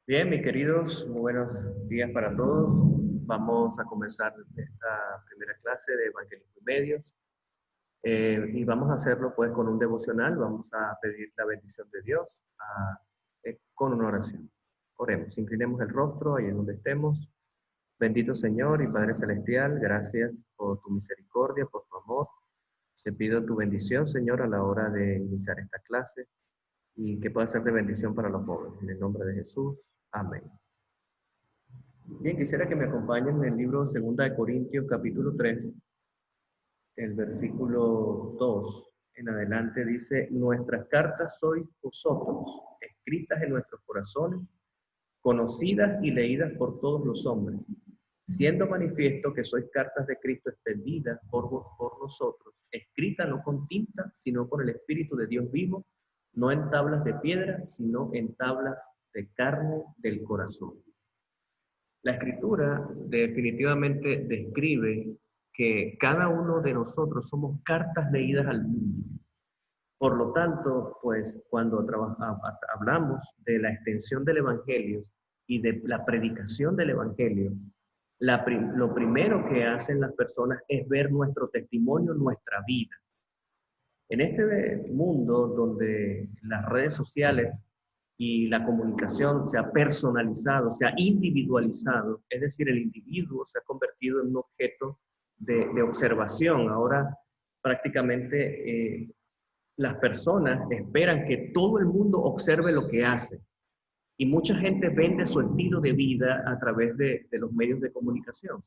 Bien, mis queridos, muy buenos días para todos. Vamos a comenzar esta primera clase de Evangelismo y Medios y vamos a hacerlo pues con un devocional. Vamos a pedir la bendición de Dios con una oración. Oremos, inclinemos el rostro ahí en donde estemos. Bendito Señor y Padre Celestial, gracias por tu misericordia, por tu amor. Te pido tu bendición, Señor, a la hora de iniciar esta clase y que pueda ser de bendición para los jóvenes. En el nombre de Jesús. Amén. Bien, quisiera que me acompañen en el libro 2 Corintios, capítulo 3, el versículo 2 en adelante dice: Nuestras cartas sois vosotros, escritas en nuestros corazones, conocidas y leídas por todos los hombres, siendo manifiesto que sois cartas de Cristo expendidas por nosotros, escritas no con tinta, sino con el Espíritu de Dios vivo, no en tablas de piedra, sino en tablas de carne del corazón. La escritura definitivamente describe que cada uno de nosotros somos cartas leídas al mundo. Por lo tanto, pues cuando hablamos de la extensión del Evangelio y de la predicación del Evangelio, lo primero que hacen las personas es ver nuestro testimonio, nuestra vida. En este mundo donde las redes sociales y la comunicación se ha personalizado, se ha individualizado, es decir, el individuo se ha convertido en un objeto de observación. Ahora prácticamente las personas esperan que todo el mundo observe lo que hace y mucha gente vende su estilo de vida a través de los medios de comunicación.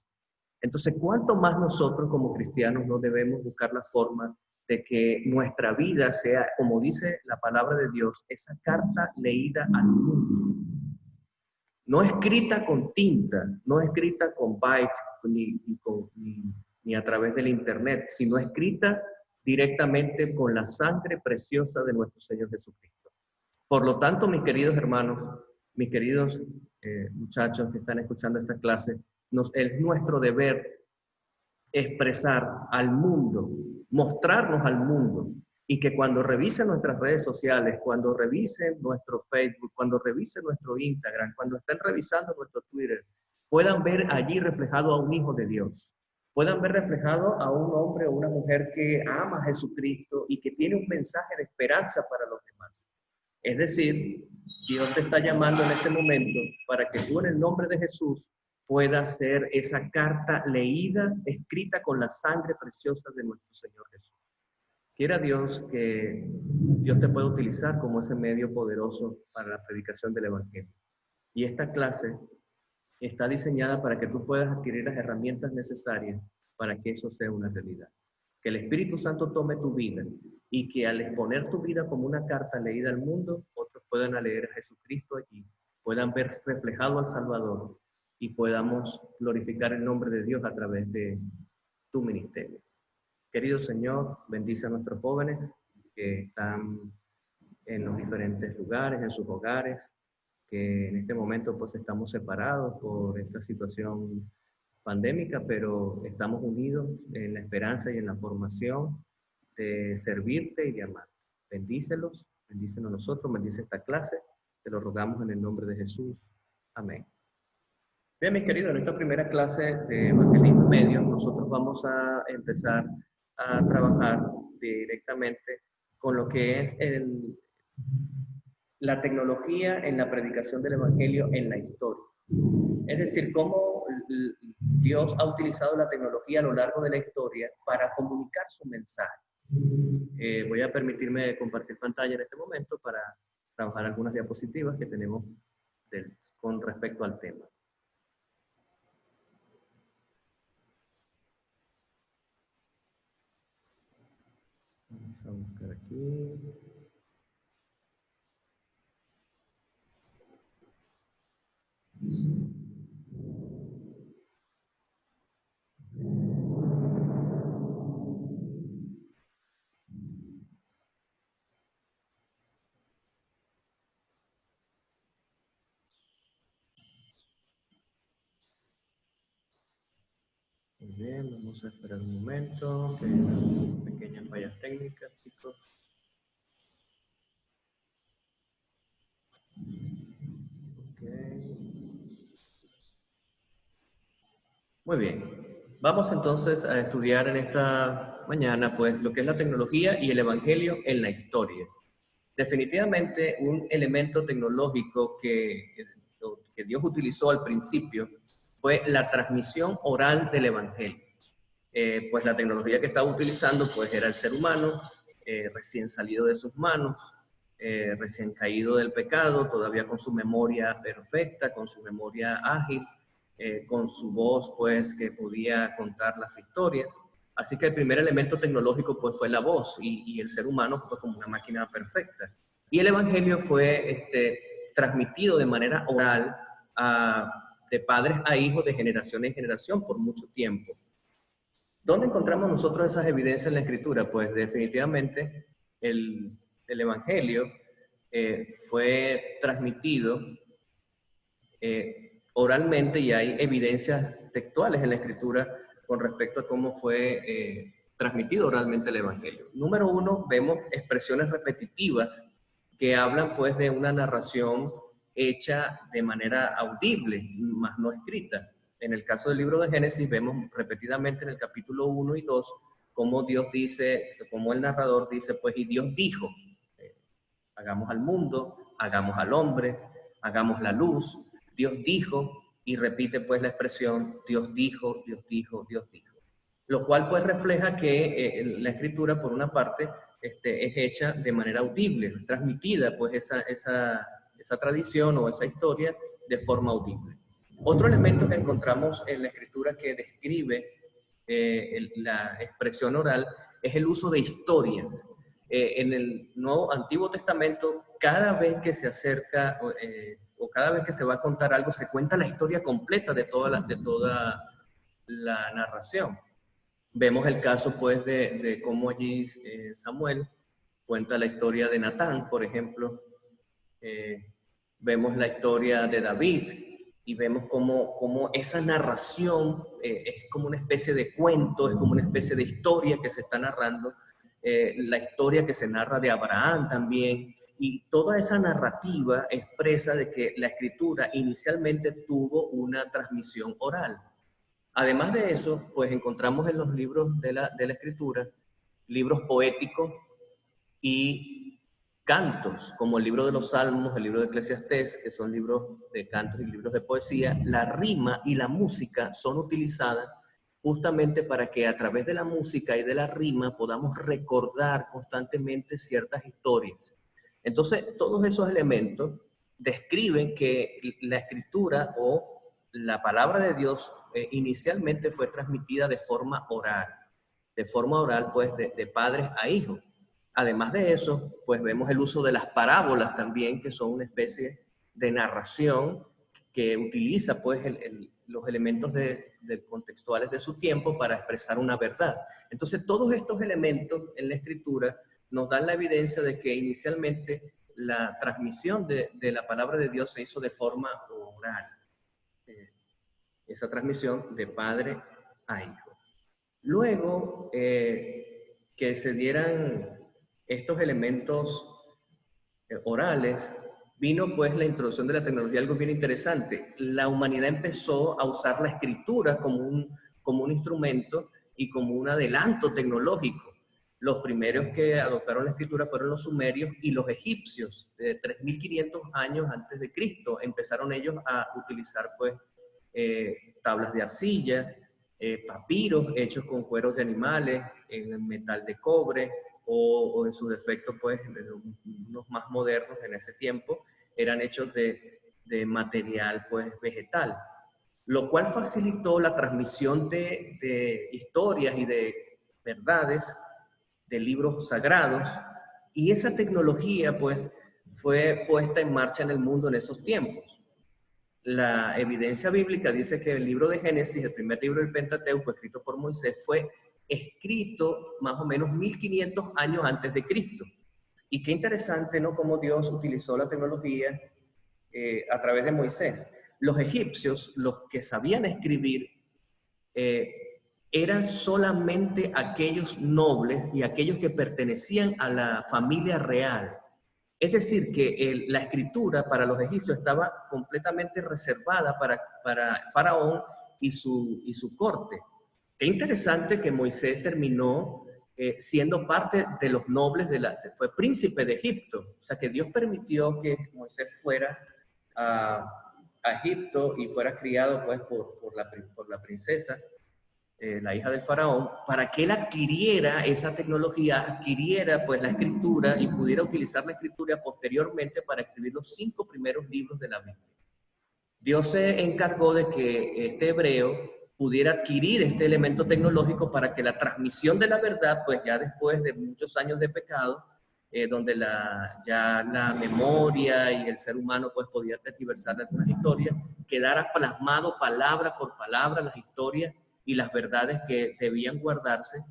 Entonces, ¿cuánto más nosotros como cristianos no debemos buscar la forma de que nuestra vida sea, como dice la palabra de Dios, esa carta leída al mundo? No escrita con tinta, no escrita con bytes ni a través del internet, sino escrita directamente con la sangre preciosa de nuestro Señor Jesucristo. Por lo tanto, mis queridos hermanos, mis queridos muchachos que están escuchando esta clase, es nuestro deber expresar al mundo, mostrarnos al mundo, y que cuando revisen nuestras redes sociales, cuando revisen nuestro Facebook, cuando revisen nuestro Instagram, cuando estén revisando nuestro Twitter, puedan ver allí reflejado a un hijo de Dios, puedan ver reflejado a un hombre o una mujer que ama a Jesucristo y que tiene un mensaje de esperanza para los demás. Es decir, Dios te está llamando en este momento para que tú en el nombre de Jesús puedas ser esa carta leída, escrita con la sangre preciosa de nuestro Señor Jesús. Quiera Dios que Dios te pueda utilizar como ese medio poderoso para la predicación del Evangelio. Y esta clase está diseñada para que tú puedas adquirir las herramientas necesarias para que eso sea una realidad. Que el Espíritu Santo tome tu vida y que al exponer tu vida como una carta leída al mundo, otros puedan leer a Jesucristo allí, puedan ver reflejado al Salvador y podamos glorificar el nombre de Dios a través de tu ministerio. Querido Señor, bendice a nuestros jóvenes que están en los diferentes lugares, en sus hogares, que en este momento pues estamos separados por esta situación pandémica, pero estamos unidos en la esperanza y en la formación de servirte y de amar. Bendícelos, bendícenos a nosotros, bendice esta clase, te lo rogamos en el nombre de Jesús. Amén. Bien, mis queridos, en esta primera clase de Evangelismo Medio, nosotros vamos a empezar a trabajar directamente con lo que es la tecnología en la predicación del Evangelio en la historia. Es decir, cómo Dios ha utilizado la tecnología a lo largo de la historia para comunicar su mensaje. Voy a permitirme compartir pantalla en este momento para trabajar algunas diapositivas que tenemos con respecto al tema. Vamos a buscar aquí. Muy bien, vamos a esperar un momento, que hay unas pequeñas fallas técnicas, chicos. Ok. Muy bien. Vamos entonces a estudiar en esta mañana pues lo que es la tecnología y el evangelio en la historia. Definitivamente un elemento tecnológico que Dios utilizó al principio fue la transmisión oral del evangelio. Pues la tecnología que estaba utilizando pues era el ser humano, recién salido de sus manos, recién caído del pecado, todavía con su memoria perfecta, con su memoria ágil, con su voz pues que podía contar las historias. Así que el primer elemento tecnológico pues fue la voz y el ser humano fue como una máquina perfecta. Y el evangelio fue transmitido de manera oral de padres a hijos, de generación en generación por mucho tiempo. ¿Dónde encontramos nosotros esas evidencias en la Escritura? Pues definitivamente el Evangelio fue transmitido oralmente y hay evidencias textuales en la Escritura con respecto a cómo fue transmitido oralmente el Evangelio. Número uno, vemos expresiones repetitivas que hablan pues de una narración hecha de manera audible, más no escrita. En el caso del libro de Génesis vemos repetidamente en el capítulo 1 y 2 cómo Dios dice, cómo el narrador dice, pues y Dios dijo, hagamos al mundo, hagamos al hombre, hagamos la luz. Dios dijo y repite pues la expresión Dios dijo, Dios dijo, Dios dijo. Lo cual pues refleja que la escritura por una parte es hecha de manera audible, transmitida pues esa tradición o esa historia de forma audible. Otro elemento que encontramos en la escritura que describe la expresión oral es el uso de historias. En el Antiguo Testamento, cada vez que se acerca o cada vez que se va a contar algo, se cuenta la historia completa de toda la narración. Vemos el caso pues de cómo allí Samuel cuenta la historia de Natán, por ejemplo. Vemos la historia de David y vemos cómo esa narración es como una especie de cuento, es como una especie de historia que se está narrando, la historia que se narra de Abraham también, y toda esa narrativa expresa de que la escritura inicialmente tuvo una transmisión oral. Además de eso, pues encontramos en los libros de la escritura libros poéticos y cantos, como el libro de los Salmos, el libro de Eclesiastés, que son libros de cantos y libros de poesía. La rima y la música son utilizadas justamente para que a través de la música y de la rima podamos recordar constantemente ciertas historias. Entonces, todos esos elementos describen que la escritura o la palabra de Dios inicialmente fue transmitida de forma oral pues de padres a hijos. Además de eso, pues vemos el uso de las parábolas también, que son una especie de narración que utiliza pues los elementos contextuales de su tiempo para expresar una verdad. Entonces, todos estos elementos en la escritura nos dan la evidencia de que inicialmente la transmisión de la palabra de Dios se hizo de forma oral. Esa transmisión de padre a hijo. Luego que se dieran estos elementos orales, vino pues la introducción de la tecnología, algo bien interesante. La humanidad empezó a usar la escritura como un instrumento y como un adelanto tecnológico. Los primeros que adoptaron la escritura fueron los sumerios y los egipcios. De 3500 años antes de Cristo empezaron ellos a utilizar pues tablas de arcilla, papiros hechos con cueros de animales, en metal de cobre, o en su defecto, pues, unos más modernos en ese tiempo, eran hechos de material, pues, vegetal, lo cual facilitó la transmisión de historias y de verdades, de libros sagrados, y esa tecnología, pues, fue puesta en marcha en el mundo en esos tiempos. La evidencia bíblica dice que el libro de Génesis, el primer libro del Pentateuco escrito por Moisés, fue escrito más o menos 1500 años antes de Cristo. Y qué interesante, ¿no? Cómo Dios utilizó la tecnología a través de Moisés. Los egipcios, los que sabían escribir, eran solamente aquellos nobles y aquellos que pertenecían a la familia real Es decir, que la escritura para los egipcios estaba completamente reservada para Faraón y su corte. Qué interesante que Moisés terminó siendo parte de los nobles, fue príncipe de Egipto. O sea, que Dios permitió que Moisés fuera a Egipto y fuera criado pues por la princesa, la hija del faraón, para que él adquiriera esa tecnología, adquiriera pues la escritura y pudiera utilizar la escritura posteriormente para escribir los 5 primeros libros de la Biblia. Dios se encargó de que este hebreo pudiera adquirir este elemento tecnológico para que la transmisión de la verdad, pues ya después de muchos años de pecado, donde ya la memoria y el ser humano pues podía tergiversar algunas historias, quedara plasmado palabra por palabra las historias y las verdades que debían guardarse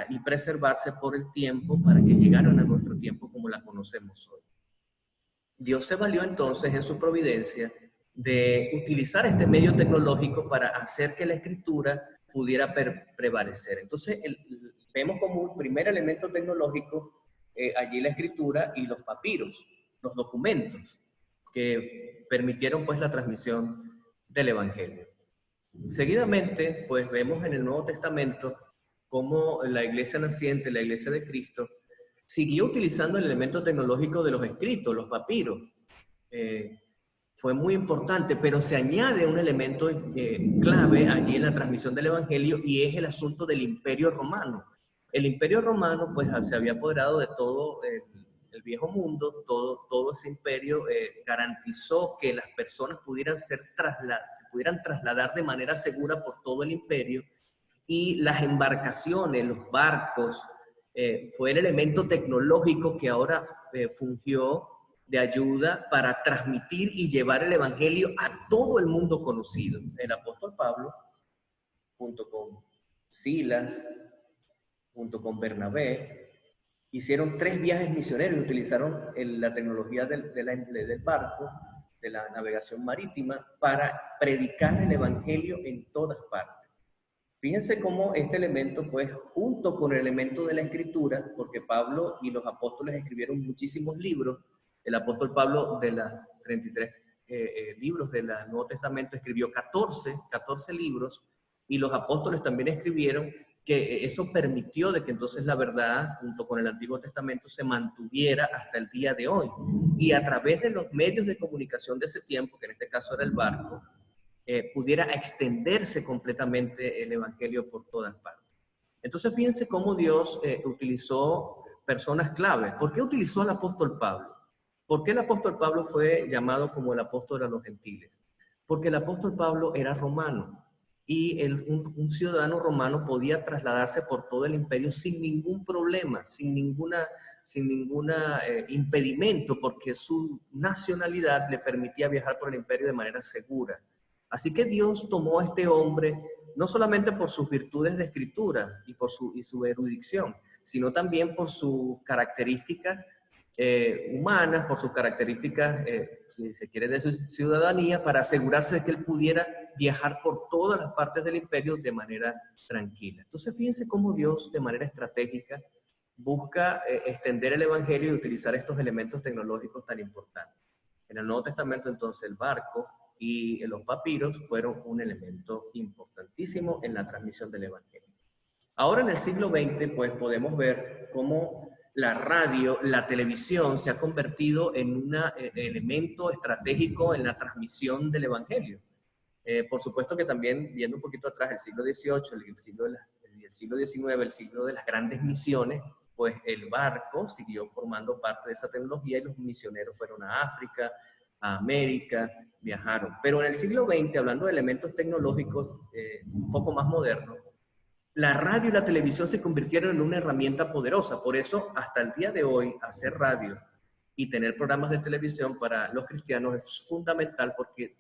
y preservarse por el tiempo para que llegaran a nuestro tiempo como la conocemos hoy. Dios se valió entonces en su providencia de utilizar este medio tecnológico para hacer que la escritura pudiera prevalecer. Entonces, vemos como un primer elemento tecnológico allí la escritura y los papiros, los documentos que permitieron pues la transmisión del evangelio. Seguidamente, pues vemos en el Nuevo Testamento cómo la iglesia naciente, la iglesia de Cristo, siguió utilizando el elemento tecnológico de los escritos, los papiros. Fue muy importante, pero se añade un elemento clave allí en la transmisión del evangelio y es el asunto del Imperio Romano. El Imperio Romano pues se había apoderado de todo el viejo mundo, todo ese imperio garantizó que las personas se pudieran trasladar de manera segura por todo el imperio, y las embarcaciones, los barcos, fue el elemento tecnológico que ahora fungió de ayuda para transmitir y llevar el evangelio a todo el mundo conocido. El apóstol Pablo, junto con Silas, junto con Bernabé, hicieron 3 viajes misioneros y utilizaron la tecnología del barco, de la navegación marítima, para predicar el evangelio en todas partes. Fíjense cómo este elemento, pues, junto con el elemento de la escritura, porque Pablo y los apóstoles escribieron muchísimos libros. El apóstol Pablo, de las 33 libros del Nuevo Testamento, escribió 14 libros, y los apóstoles también escribieron, que eso permitió de que entonces la verdad, junto con el Antiguo Testamento, se mantuviera hasta el día de hoy. Y a través de los medios de comunicación de ese tiempo, que en este caso era el barco, pudiera extenderse completamente el evangelio por todas partes. Entonces, fíjense cómo Dios utilizó personas clave. ¿Por qué utilizó al apóstol Pablo? ¿Por qué el apóstol Pablo fue llamado como el apóstol a los gentiles? Porque el apóstol Pablo era romano y un ciudadano romano podía trasladarse por todo el imperio sin ningún problema, sin ninguna impedimento, porque su nacionalidad le permitía viajar por el imperio de manera segura. Así que Dios tomó a este hombre no solamente por sus virtudes de escritura y su erudición, sino también por sus características humanas, por sus características, si se quiere, de su ciudadanía, para asegurarse de que él pudiera viajar por todas las partes del imperio de manera tranquila. Entonces, fíjense cómo Dios, de manera estratégica, busca extender el evangelio y utilizar estos elementos tecnológicos tan importantes. En el Nuevo Testamento, entonces, el barco y los papiros fueron un elemento importantísimo en la transmisión del evangelio. Ahora, en el siglo XX, pues podemos ver cómo la radio, la televisión se ha convertido en un elemento estratégico en la transmisión del evangelio. Por supuesto que también, viendo un poquito atrás, el siglo XVIII, el siglo XIX, el siglo de las grandes misiones, pues el barco siguió formando parte de esa tecnología y los misioneros fueron a África, a América, viajaron. Pero en el siglo XX, hablando de elementos tecnológicos un poco más modernos, la radio y la televisión se convirtieron en una herramienta poderosa. Por eso, hasta el día de hoy, hacer radio y tener programas de televisión para los cristianos es fundamental, porque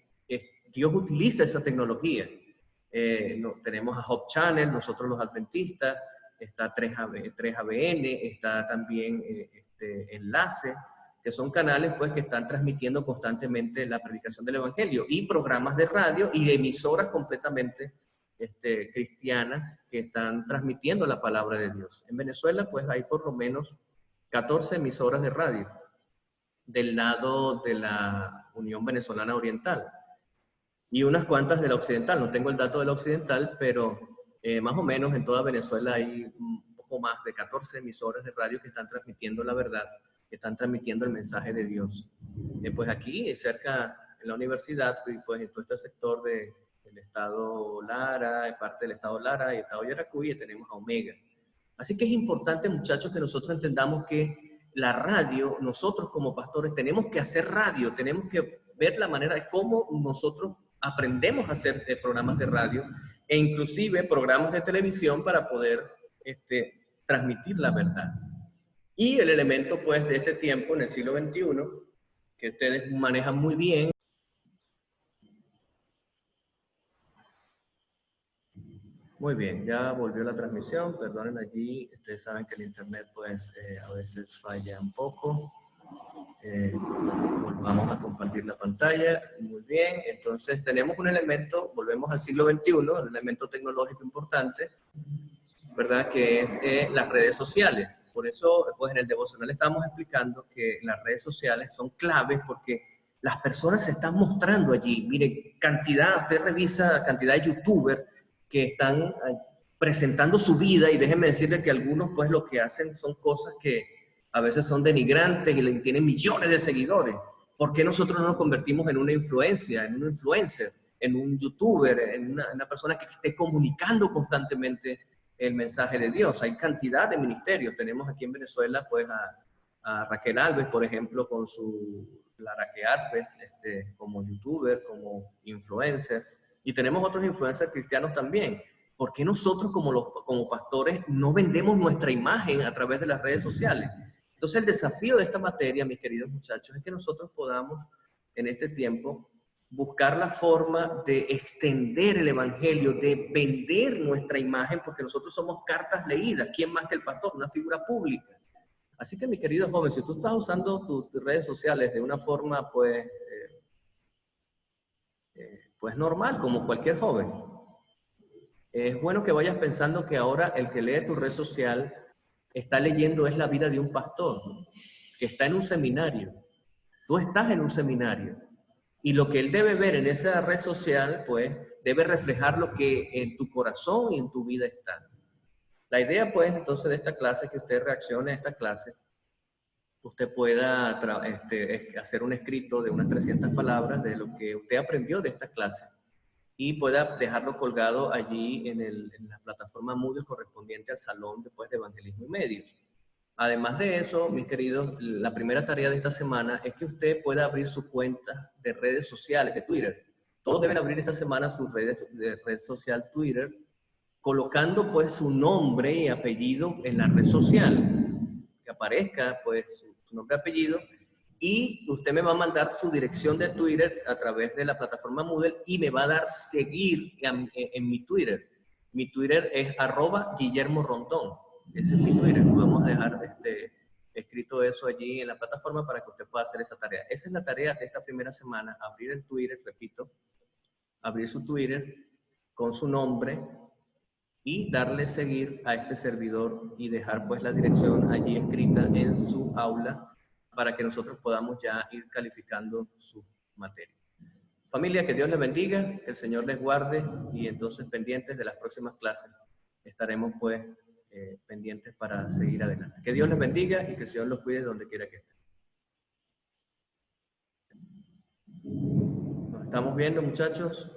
Dios utiliza esa tecnología. Tenemos a Hope Channel, nosotros los adventistas, está 3ABN, está también Enlace, que son canales pues, que están transmitiendo constantemente la predicación del evangelio, y programas de radio y de emisoras completamente cristianas que están transmitiendo la palabra de Dios. En Venezuela pues hay por lo menos 14 emisoras de radio, del lado de la Unión Venezolana Oriental y unas cuantas de la Occidental. No tengo el dato de la Occidental, pero más o menos en toda Venezuela hay un poco más de 14 emisoras de radio que están transmitiendo la verdad, que están transmitiendo el mensaje de Dios. Pues aquí, cerca en la universidad, y pues en todo este sector del estado Lara, parte del estado Lara y el estado Yaracuy, tenemos a Omega. Así que es importante, muchachos, que nosotros entendamos que la radio, nosotros como pastores tenemos que hacer radio, tenemos que ver la manera de cómo nosotros aprendemos a hacer programas de radio e inclusive programas de televisión para poder transmitir la verdad. Y el elemento pues de este tiempo en el siglo XXI, que ustedes manejan muy bien. Muy bien, ya volvió la transmisión, perdonen allí, ustedes saben que el internet pues a veces falla un poco. Volvamos a compartir la pantalla, muy bien, entonces tenemos un elemento, volvemos al siglo XXI, un elemento tecnológico importante, ¿verdad? Que es las redes sociales. Por eso, pues en el devocional estamos explicando que las redes sociales son claves porque las personas se están mostrando allí. Miren, usted revisa cantidad de youtubers que están presentando su vida y déjenme decirles que algunos pues lo que hacen son cosas que a veces son denigrantes y tienen millones de seguidores. ¿Por qué nosotros no nos convertimos en una influencia, en un influencer, en un youtuber, en una persona que esté comunicando constantemente el mensaje de Dios? Hay cantidad de ministerios. Tenemos aquí en Venezuela pues a Raquel Alves, por ejemplo, con la Raquel Alves como youtuber, como influencer. Y tenemos otros influencers cristianos también. ¿Por qué nosotros como pastores no vendemos nuestra imagen a través de las redes sociales? Entonces el desafío de esta materia, mis queridos muchachos, es que nosotros podamos en este tiempo buscar la forma de extender el evangelio, de vender nuestra imagen, porque nosotros somos cartas leídas. ¿Quién más que el pastor? Una figura pública. Así que, mi querido joven, si tú estás usando tus redes sociales de una forma, pues normal, como cualquier joven, es bueno que vayas pensando que ahora el que lee tu red social está leyendo es la vida de un pastor, que está en un seminario. Tú estás en un seminario. Y lo que él debe ver en esa red social, pues, debe reflejar lo que en tu corazón y en tu vida está. La idea, pues, entonces, de esta clase, es que usted reaccione a esta clase, usted pueda hacer un escrito de unas 300 palabras de lo que usted aprendió de esta clase y pueda dejarlo colgado allí en la plataforma Moodle correspondiente al Salón después de Evangelismo y Medios. Además de eso, mis queridos, la primera tarea de esta semana es que usted pueda abrir su cuenta de redes sociales, de Twitter. Todos deben abrir esta semana sus redes de red social Twitter, colocando pues su nombre y apellido en la red social, que aparezca pues su nombre y apellido, y usted me va a mandar su dirección de Twitter a través de la plataforma Moodle y me va a dar seguir en mi Twitter. Mi Twitter es @Guillermo Rondón. Ese es mi Twitter. Vamos a dejar escrito eso allí en la plataforma para que usted pueda hacer esa tarea. Esa es la tarea de esta primera semana, abrir el Twitter, repito, abrir su Twitter con su nombre y darle seguir a este servidor y dejar pues la dirección allí escrita en su aula para que nosotros podamos ya ir calificando su materia. Familia, que Dios les bendiga, que el Señor les guarde y entonces pendientes de las próximas clases estaremos pues pendientes para seguir adelante. Que Dios les bendiga y que el Señor los cuide donde quiera que estén. Nos estamos viendo, muchachos.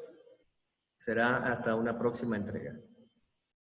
Será hasta una próxima entrega.